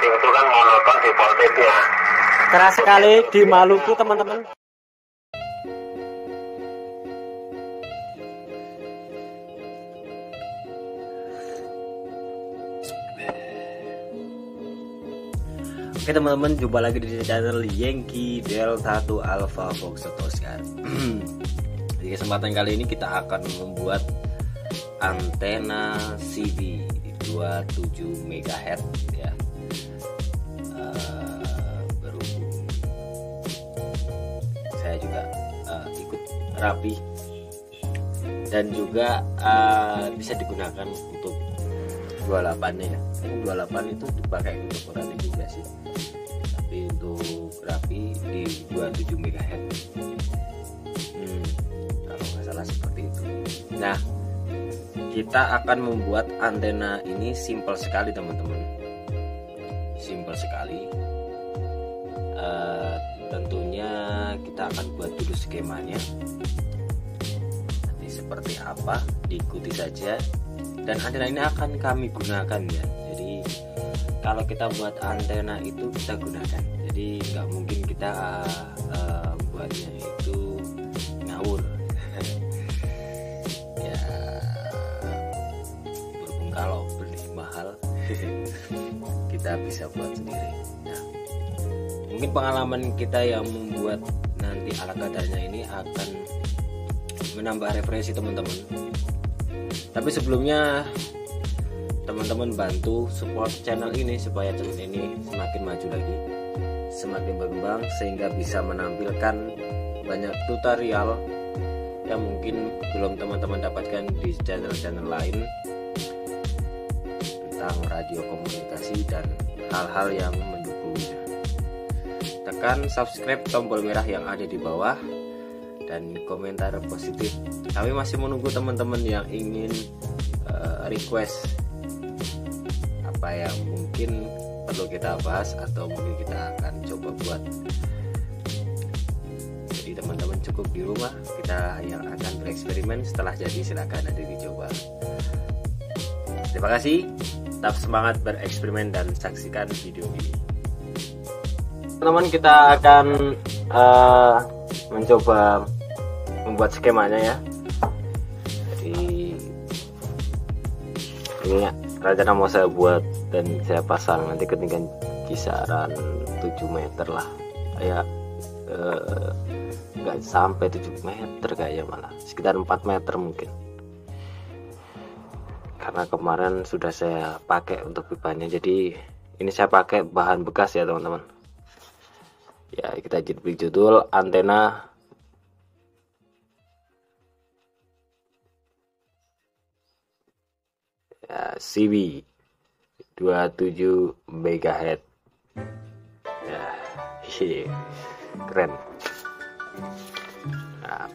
Ting itu kan monoton di voltage-nya. Keras sekali di Maluku teman-teman. Oke teman-teman, jumpa lagi di channel Yankee Delta 1 Alpha Foxtrot Oscar. Di kesempatan kali ini kita akan membuat antena CB 27 MHz ya. Berhubung saya juga ikut rapi dan juga bisa digunakan untuk 28 ya. 28 itu dipakai untuk radio juga sih, tapi untuk rapi di 27 MHz kalau nggak salah seperti itu. Nah, kita akan membuat antena ini simple sekali teman-teman, simple sekali. Tentunya kita akan buat dulu skemanya, nanti seperti apa diikuti saja. Dan antena ini akan kami gunakan ya. Jadi kalau kita buat antena itu kita gunakan. Jadi nggak mungkin kita buatnya itu ngawur. Ya, berhubung kalau beli mahal, kita bisa buat sendiri. Nah, mungkin pengalaman kita yang membuat nanti ala kadarnya ini akan menambah referensi teman-teman. Tapi sebelumnya teman-teman bantu support channel ini supaya channel ini semakin maju lagi, semakin berkembang, sehingga bisa menampilkan banyak tutorial yang mungkin belum teman-teman dapatkan di channel-channel lain tentang radio komunikasi dan hal-hal yang mendukungnya. Tekan subscribe tombol merah yang ada di bawah dan komentar positif. Kami masih menunggu teman-teman yang ingin request apa yang mungkin perlu kita bahas atau mungkin kita akan coba buat. Jadi teman-teman cukup di rumah, kita yang akan bereksperimen. Setelah jadi silakan nanti dicoba. Terima kasih, tetap semangat bereksperimen dan saksikan video ini. Teman-teman, kita akan mencoba membuat skemanya ya. Jadi ini rencana mau saya buat dan saya pasang nanti ketinggian kisaran 7 meter lah ya, nggak sampai 7 meter kayaknya, malah sekitar 4 meter mungkin, karena kemarin sudah saya pakai untuk pipanya. Jadi ini saya pakai bahan bekas ya teman-teman ya. Kita beri judul antena CB 27 MHz ya, keren. Nah,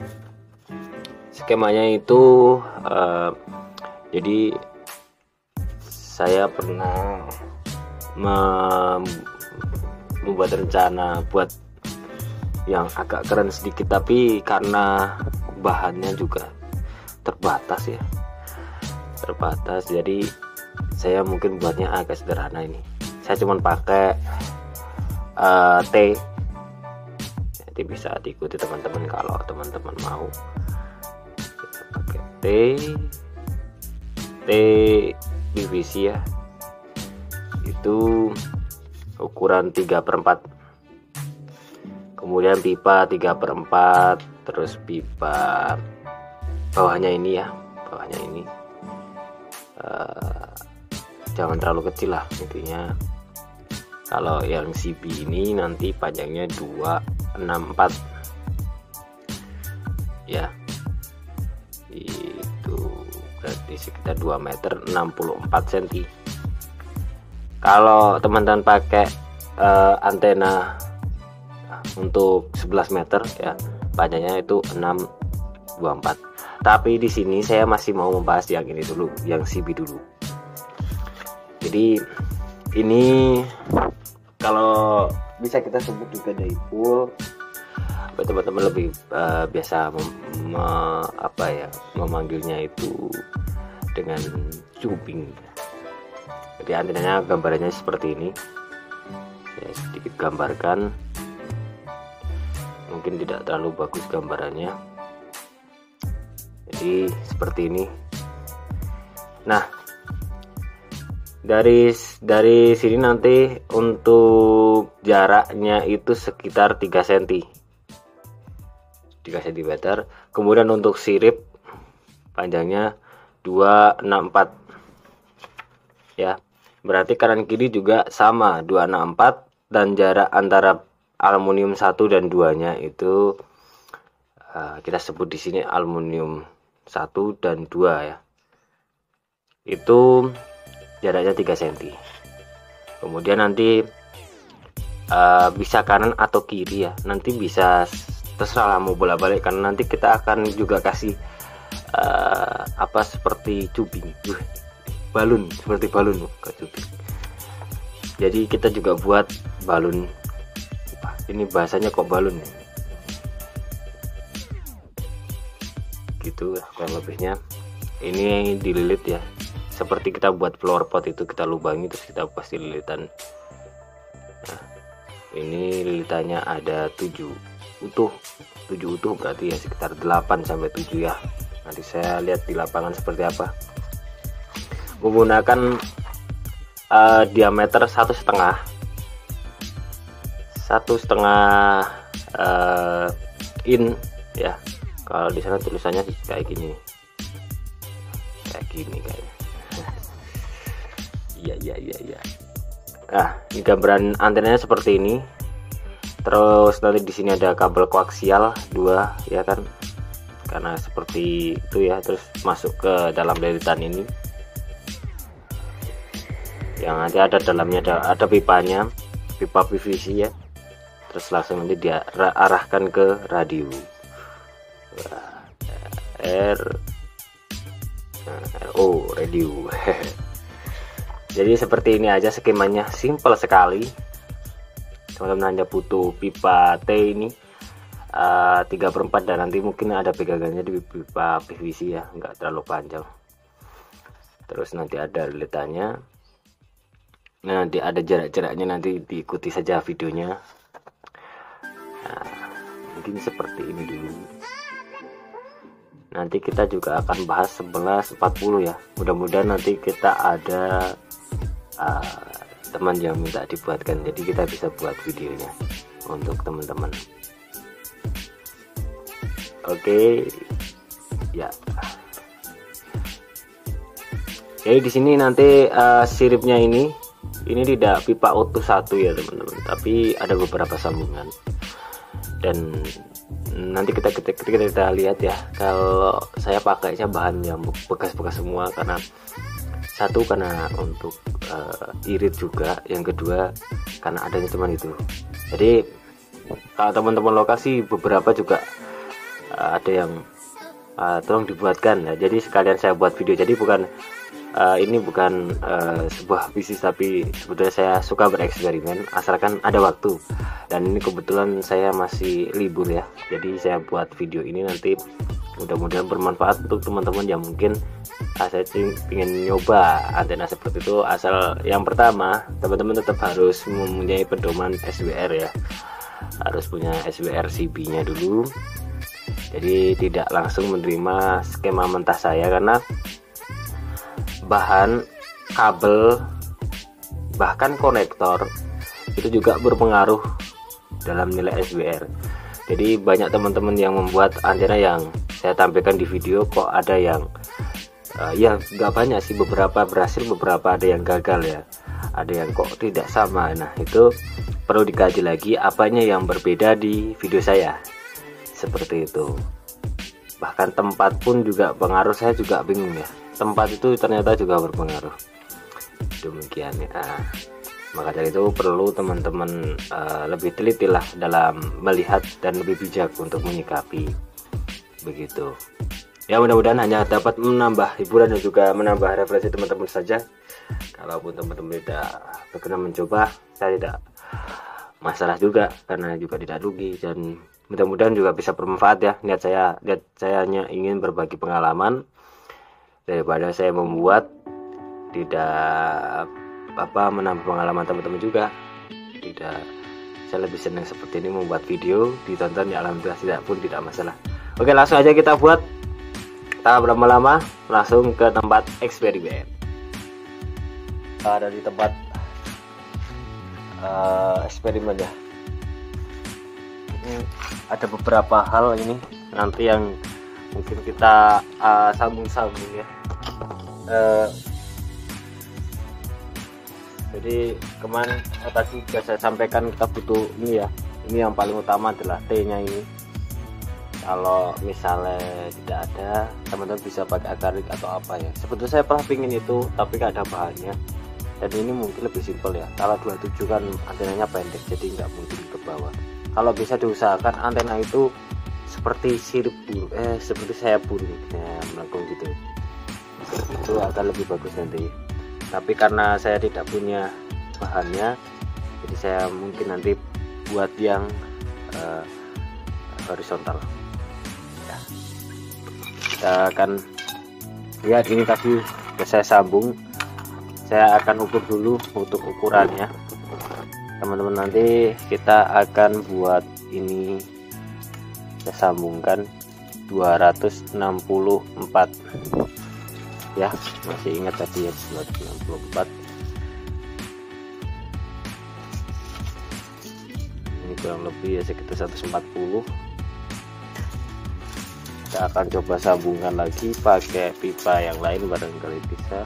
skemanya itu jadi saya pernah membuat rencana buat yang agak keren sedikit, tapi karena bahannya juga terbatas ya, jadi saya mungkin buatnya agak sederhana. Ini saya cuma pakai T, jadi bisa diikuti teman-teman kalau teman-teman mau. Kita pakai T PVC ya, itu ukuran 3/4, kemudian pipa 3/4, terus pipa bawahnya ini ya, bawahnya ini jangan terlalu kecil lah intinya. Kalau yang CB ini nanti panjangnya 264 ya, itu berarti sekitar 2 meter 64 cm. Kalau teman-teman pakai antena untuk 11 meter ya, panjangnya itu 624. Tapi di sini saya masih mau membahas yang ini dulu, yang CB dulu. Jadi ini kalau bisa kita sebut juga dipole, teman-teman lebih biasa memanggilnya itu dengan cubing. Jadi antenanya gambarannya seperti ini. Saya sedikit gambarkan, mungkin tidak terlalu bagus gambarannya, jadi seperti ini. Nah, dari sini nanti untuk jaraknya itu sekitar 3 cm, 3 cm. Kemudian untuk sirip panjangnya 264 ya, berarti kanan kiri juga sama 264, dan jarak antara aluminium 1 dan 2 nya itu kita sebut di sini aluminium 1 dan 2 ya, itu jaraknya 3 cm. Kemudian nanti bisa kanan atau kiri ya, nanti bisa terserah mau bolak-balik, karena nanti kita akan juga kasih apa seperti cubing, balon, seperti balon ke cubing. Jadi kita juga buat balon, ini bahasanya kok balon gitu kurang lebihnya. Ini dililit ya, seperti kita buat flower pot itu, kita lubangi terus kita pasti lilitan. Nah, ini lilitannya ada 7 utuh, berarti ya sekitar 8 sampai 7 ya. Nanti saya lihat di lapangan seperti apa. Menggunakan diameter 1,5 in ya. Kalau di sana tulisannya kayak gini kayaknya. Iya. Nah, ini gambaran antenanya seperti ini. Terus nanti di sini ada kabel koaksial 2 ya kan, karena seperti itu ya. Terus masuk ke dalam lilitan ini, yang nanti ada dalamnya ada pipanya, pipa PVC ya. Terus langsung nanti dia arahkan ke radio. RO radio. Jadi seperti ini aja skemanya, simple sekali. Teman-teman hanya butuh pipa T ini 3/4, dan nanti mungkin ada pegangannya di pipa PVC ya, enggak terlalu panjang. Terus nanti ada lilitannya. Nah, nanti ada jarak-jaraknya, nanti diikuti saja videonya. Nah, mungkin seperti ini dulu. Nanti kita juga akan bahas 1140 ya. Mudah-mudahan nanti kita ada teman yang minta dibuatkan, jadi kita bisa buat videonya untuk teman-teman. Oke ya. Jadi di sini nanti siripnya ini tidak pipa utuh 1 ya teman-teman, tapi ada beberapa sambungan. Dan nanti kita lihat ya, kalau saya pakainya bahan yang bekas-bekas semua, karena satu karena untuk irit juga, yang kedua karena adanya cuman itu. Jadi kalau teman-teman lokasi beberapa juga ada yang tolong dibuatkan ya, jadi sekalian saya buat video. Jadi bukan ini bukan sebuah bisnis, tapi sebetulnya saya suka bereksperimen asalkan ada waktu, dan ini kebetulan saya masih libur ya, jadi saya buat video ini. Nanti mudah-mudahan bermanfaat untuk teman-teman yang mungkin saya ingin nyoba antena seperti itu. Asal yang pertama, teman-teman tetap harus mempunyai pedoman SWR ya, harus punya SWR CB nya dulu. Jadi tidak langsung menerima skema mentah saya, karena bahan, kabel, bahkan konektor itu juga berpengaruh dalam nilai SWR. Jadi banyak teman-teman yang membuat antena yang saya tampilkan di video, kok ada yang ya nggak banyak sih, beberapa berhasil, beberapa ada yang gagal ya, ada yang kok tidak sama. Nah, itu perlu dikaji lagi apanya yang berbeda di video saya, seperti itu. Bahkan tempat pun juga pengaruh, saya juga bingung ya, tempat itu ternyata juga berpengaruh. Demikian ya. Maka dari itu perlu teman-teman lebih teliti lah dalam melihat dan lebih bijak untuk menyikapi begitu. Ya, mudah-mudahan hanya dapat menambah hiburan dan juga menambah referensi teman-teman saja. Kalaupun teman-teman tidak berkenan mencoba, saya tidak masalah juga, karena juga tidak rugi, dan mudah-mudahan juga bisa bermanfaat ya. Niat saya hanya ingin berbagi pengalaman, daripada saya membuat tidak menambah pengalaman teman-teman juga. tidak, saya lebih senang seperti ini membuat video ditonton ya, alhamdulillah, tidak pun tidak masalah. Oke, langsung aja kita buat, tak berlama-lama langsung ke tempat eksperimen. Ada di tempat eksperimen ya. Ada beberapa hal ini nanti yang mungkin kita sambung-sambung ya. Jadi kemarin tadi sudah saya sampaikan kita butuh ini ya. Ini yang paling utama adalah T-nya ini. Kalau misalnya tidak ada, teman-teman bisa pakai akarik atau apa ya. Sebetulnya saya pernah pingin itu, tapi nggak ada bahannya. Dan ini mungkin lebih simpel ya. Kalau 27 kan antenanya pendek, jadi nggak mungkin ke bawah. Kalau bisa diusahakan antena itu seperti sirip burung, seperti sayap burung ya, melengkung gitu. Itu akan lebih bagus nanti. Tapi karena saya tidak punya bahannya, jadi saya mungkin nanti buat yang horizontal ya. Kita akan lihat ini tadi saya sambung. Saya akan ukur dulu untuk ukurannya teman-teman. Nanti kita akan buat ini, saya sambungkan 264 ya, masih ingat tadi ya, 264. Ini kurang lebih ya sekitar 140. Kita akan coba sambungkan lagi pakai pipa yang lain, barangkali bisa.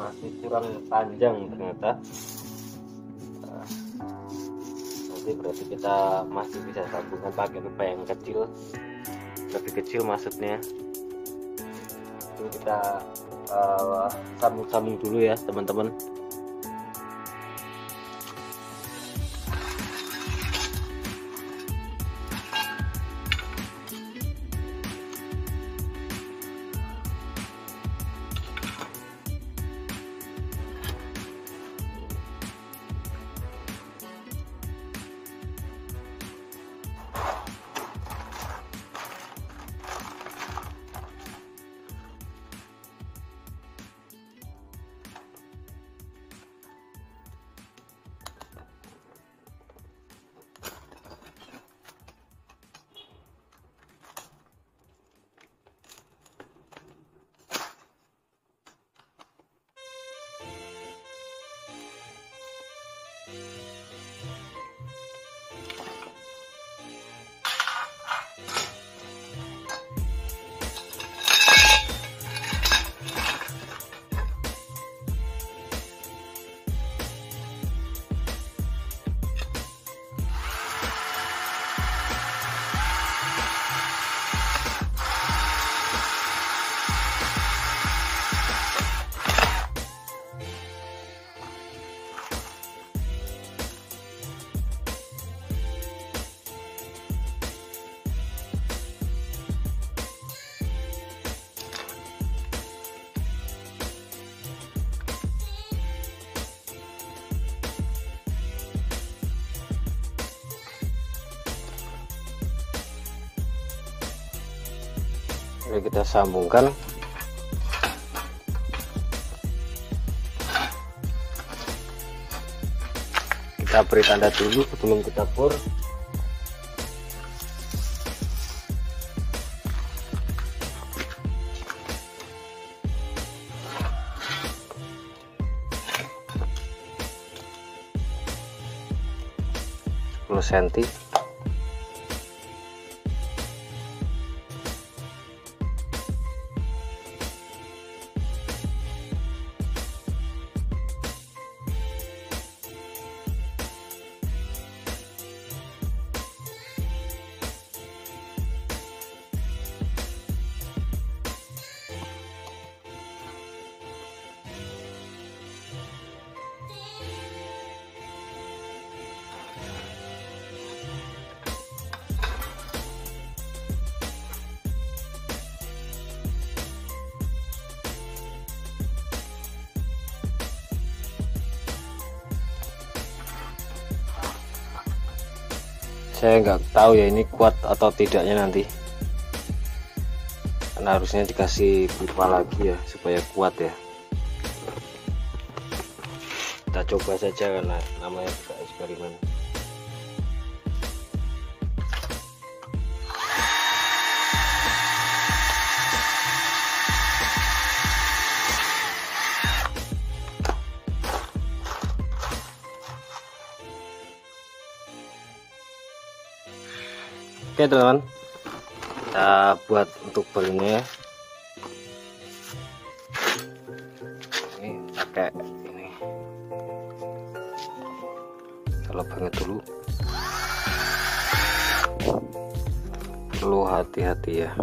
Masih kurang panjang ternyata. Nanti berarti kita masih bisa sambungkan pakai pipa yang kecil, lebih kecil maksudnya. Ini kita sambung-sambung dulu ya teman-teman. Ini kita sambungkan. Kita beri tanda dulu sebelum kita bor. Cm. Saya nggak tahu ya ini kuat atau tidaknya nanti, karena harusnya dikasih pipa lagi ya supaya kuat ya. Kita coba saja karena namanya juga eksperimen. Oke teman-teman, kita buat untuk balonnya ya. Ini pakai ini, kalau banget dulu, perlu hati-hati ya.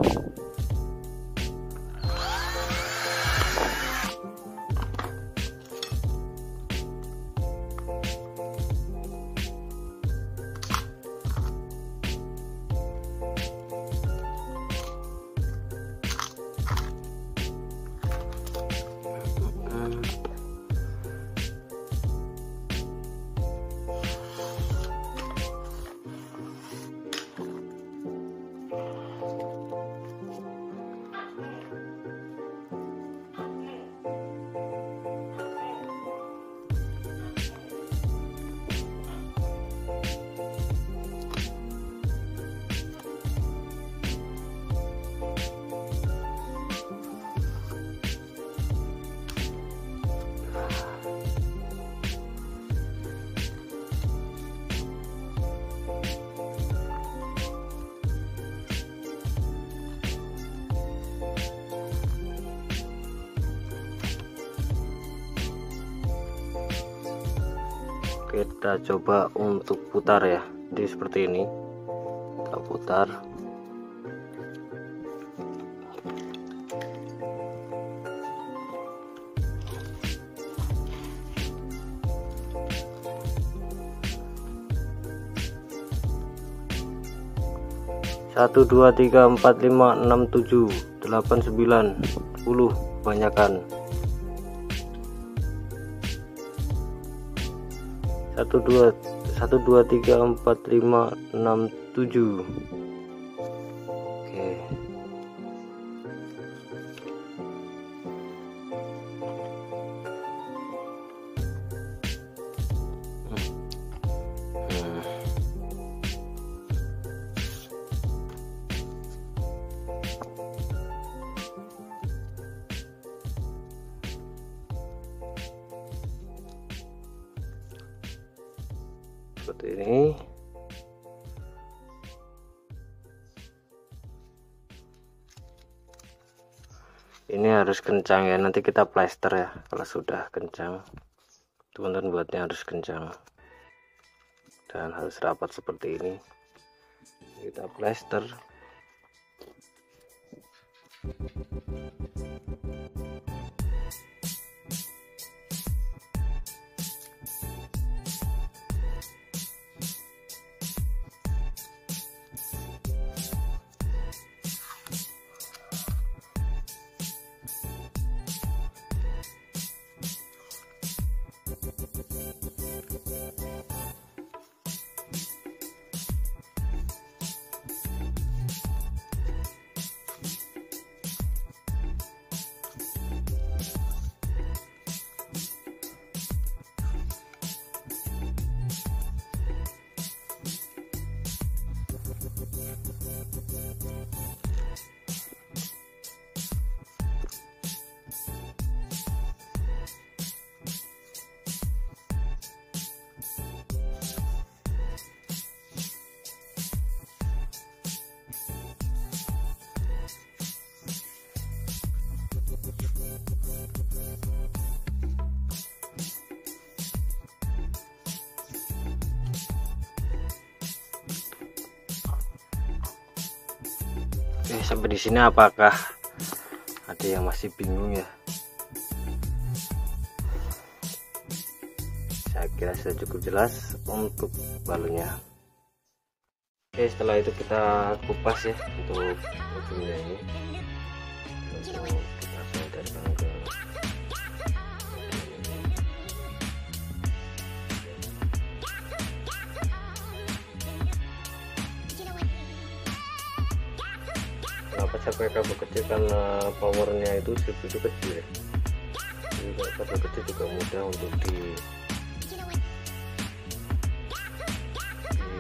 Kita coba untuk putar ya, jadi seperti ini kita putar. Satu, dua, tiga, empat, lima, enam, tujuh, 8, 9, 10, kebanyakan. 1, 2, 3, 4, 5, 6, 7. Oke. Seperti ini. Ini harus kencang ya, nanti kita plester ya. Kalau sudah kencang, teman-teman buatnya harus kencang dan harus rapat seperti ini. Kita plester. Oke, sampai di sini apakah ada yang masih bingung ya? Saya kira sudah cukup jelas untuk balonnya. Oke, setelah itu kita kupas ya untuk ujungnya ini. Untuk kita sandarkan ke Kenapa saya pakai kabel kecil? Karena powernya itu sebegitu kecil ya. Jadi kabel kecil juga mudah untuk di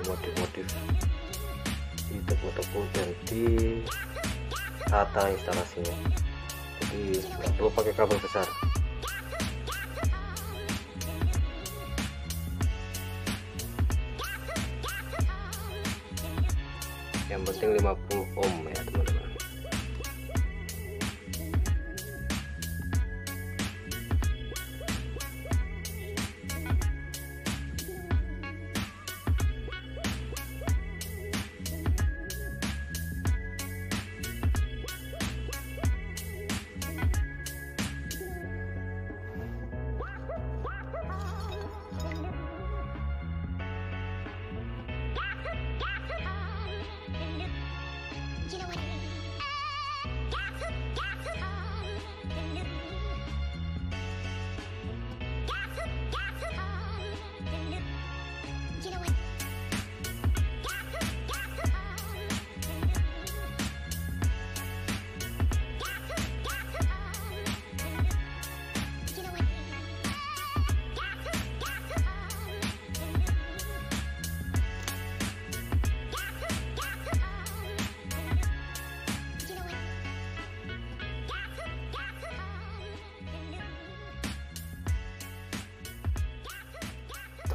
modif-modif, di tepuk-tepuk dan di tata instalasinya. Jadi nggak perlu pakai kabel besar. Yang penting 50 ohm ya teman-teman.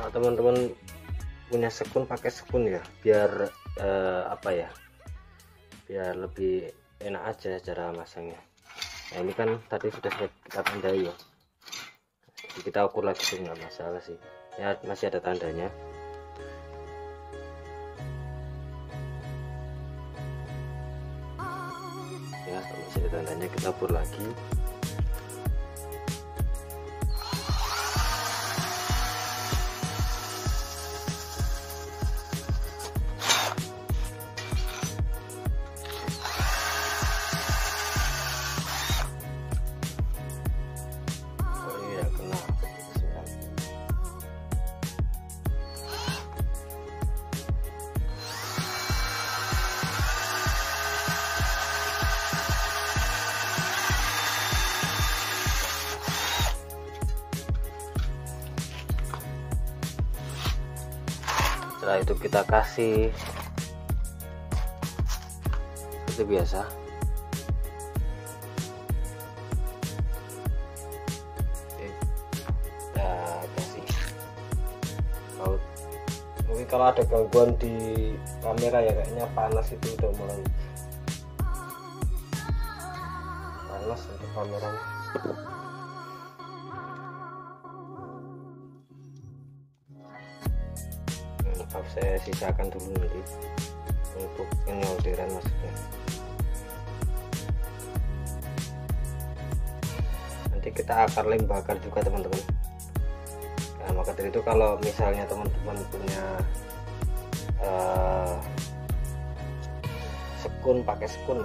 Nah, teman-teman punya sekun, pakai sekun ya, biar apa ya, biar lebih enak aja cara masangnya. Nah ini kan tadi sudah kita tandai ya, jadi kita ukur lagi tuh nggak masalah sih ya, masih ada tandanya ya. Kalau masih ada tandanya kita ukur lagi. Setelah itu kita kasih seperti biasa. Oke, kita kasih baut. Mungkin kalau ada gangguan di kamera ya, kayaknya panas, itu udah mulai panas untuk kameranya. Maaf, saya sisakan dulu nanti untuk penyolderan maksudnya. Nanti kita akan lem bakar juga teman-teman. Nah maka dari itu kalau misalnya teman-teman punya sekun, pakai sekun.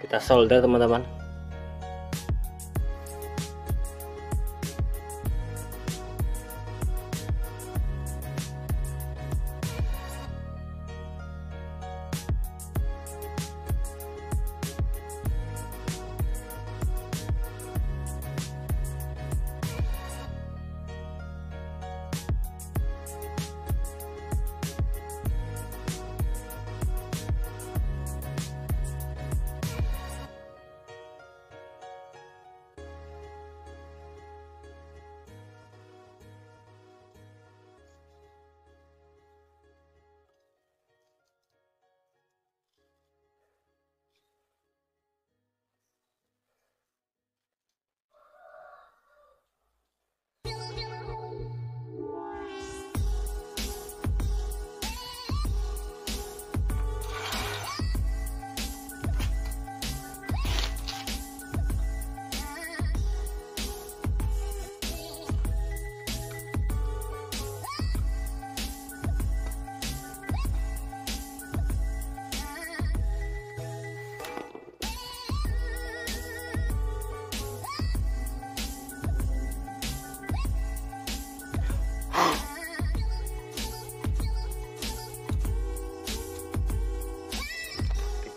Kita solder teman-teman.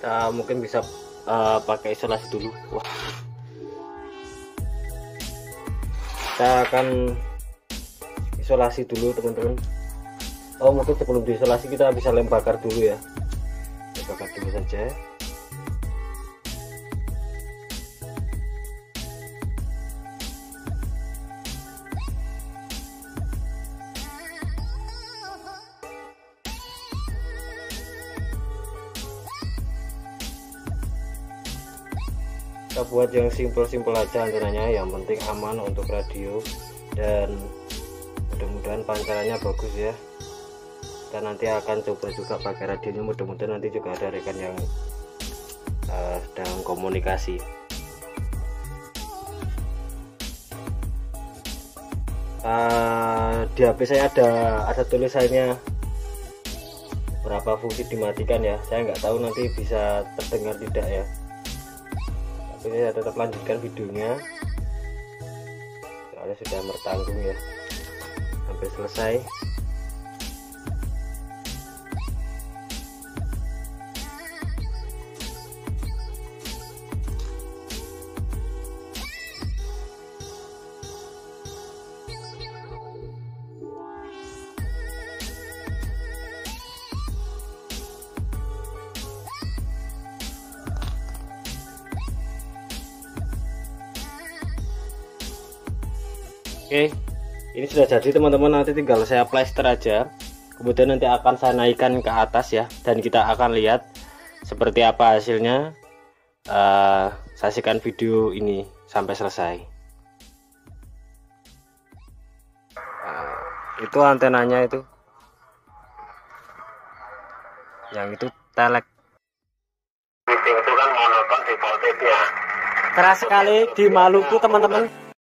kita mungkin bisa pakai isolasi dulu. Wah, kita akan isolasi dulu teman-teman. Oh, mungkin sebelum diisolasi kita bisa lem bakar dulu ya. Lem bakar dulu saja. Kita buat yang simpel-simpel aja antenanya, yang penting aman untuk radio dan mudah-mudahan pancarannya bagus ya. Kita nanti akan coba juga pakai radionya, mudah-mudahan nanti juga ada rekan yang sedang komunikasi. Di HP saya ada tulisannya berapa fungsi dimatikan ya, saya nggak tahu nanti bisa terdengar tidak ya. Saya tetap lanjutkan videonya soalnya sudah bertanggung ya sampai selesai. Oke, ini sudah jadi teman-teman, nanti tinggal saya plester aja, kemudian nanti akan saya naikkan ke atas ya, dan kita akan lihat seperti apa hasilnya. Saksikan video ini sampai selesai. Itu antenanya itu, yang itu telek. Meeting itu kan monoton di voltage-nya. Keras sekali di Maluku teman-teman.